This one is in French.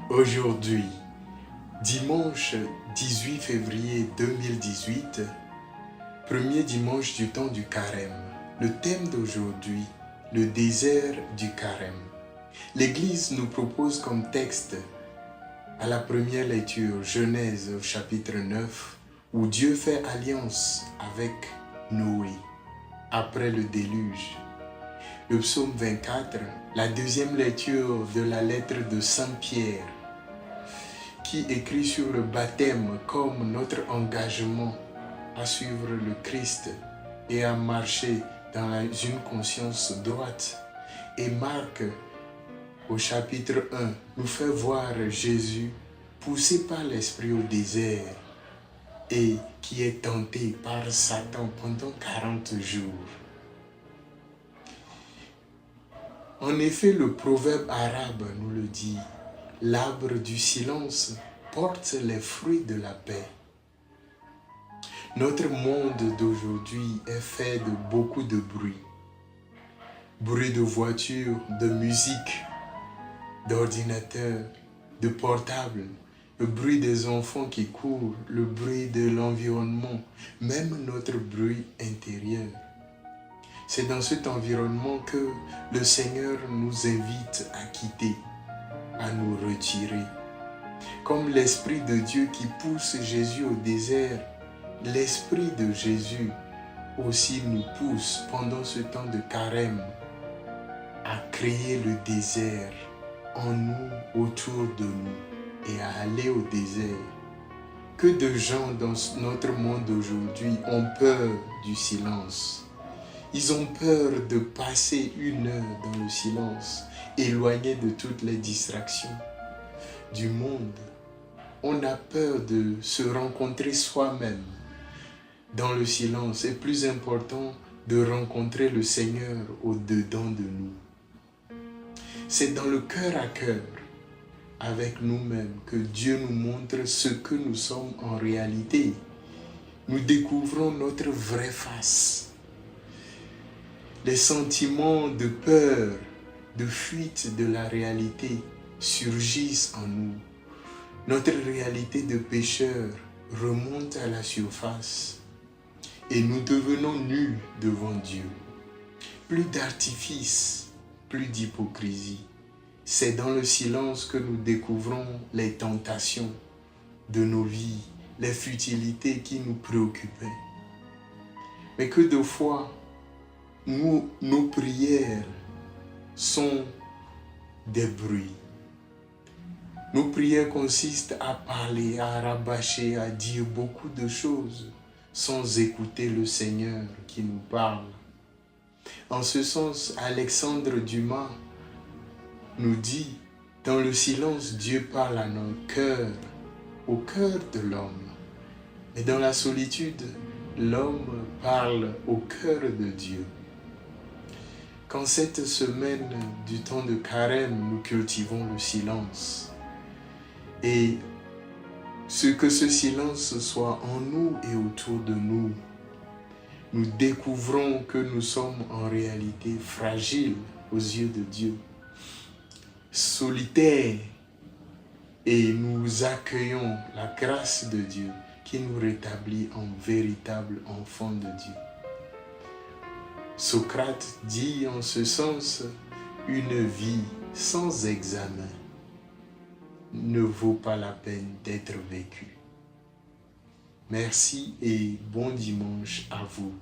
Aujourd'hui, dimanche 18 février 2018, premier dimanche du temps du carême. Le thème d'aujourd'hui, le désert du carême. L'Église nous propose comme texte à la première lecture, Genèse au chapitre 9, où Dieu fait alliance avec Noé après le déluge. Le psaume 24, la deuxième lecture de la lettre de Saint Pierre, qui écrit sur le baptême comme notre engagement à suivre le Christ et à marcher dans une conscience droite. Et Marc, au chapitre 1, nous fait voir Jésus poussé par l'Esprit au désert et qui est tenté par Satan pendant 40 jours. En effet, le proverbe arabe nous le dit, l'arbre du silence porte les fruits de la paix. Notre monde d'aujourd'hui est fait de beaucoup de bruit. Bruit de voitures, de musique, d'ordinateurs, de portables, le bruit des enfants qui courent, le bruit de l'environnement, même notre bruit intérieur. C'est dans cet environnement que le Seigneur nous invite à quitter, à nous retirer. Comme l'Esprit de Dieu qui pousse Jésus au désert, l'Esprit de Jésus aussi nous pousse pendant ce temps de carême à créer le désert en nous, autour de nous, et à aller au désert. Que de gens dans notre monde aujourd'hui ont peur du silence. Ils ont peur de passer une heure dans le silence, éloignés de toutes les distractions du monde. On a peur de se rencontrer soi-même dans le silence. C'est plus important de rencontrer le Seigneur au-dedans de nous. C'est dans le cœur à cœur, avec nous-mêmes, que Dieu nous montre ce que nous sommes en réalité. Nous découvrons notre vraie face. Les sentiments de peur, de fuite de la réalité surgissent en nous. Notre réalité de pécheur remonte à la surface et nous devenons nus devant Dieu. Plus d'artifice, plus d'hypocrisie. C'est dans le silence que nous découvrons les tentations de nos vies, les futilités qui nous préoccupaient. Mais que de fois, nos prières sont des bruits. Nos prières consistent à parler, à rabâcher, à dire beaucoup de choses sans écouter le Seigneur qui nous parle. En ce sens, Alexandre Dumas nous dit, dans le silence, Dieu parle à notre cœur, au cœur de l'homme. Mais dans la solitude, l'homme parle au cœur de Dieu. Qu'en cette semaine du temps de carême, nous cultivons le silence. Et que ce silence soit en nous et autour de nous. Nous découvrons que nous sommes en réalité fragiles aux yeux de Dieu, solitaires, et nous accueillons la grâce de Dieu qui nous rétablit en véritable enfant de Dieu. Socrate dit en ce sens, une vie sans examen ne vaut pas la peine d'être vécue. Merci et bon dimanche à vous.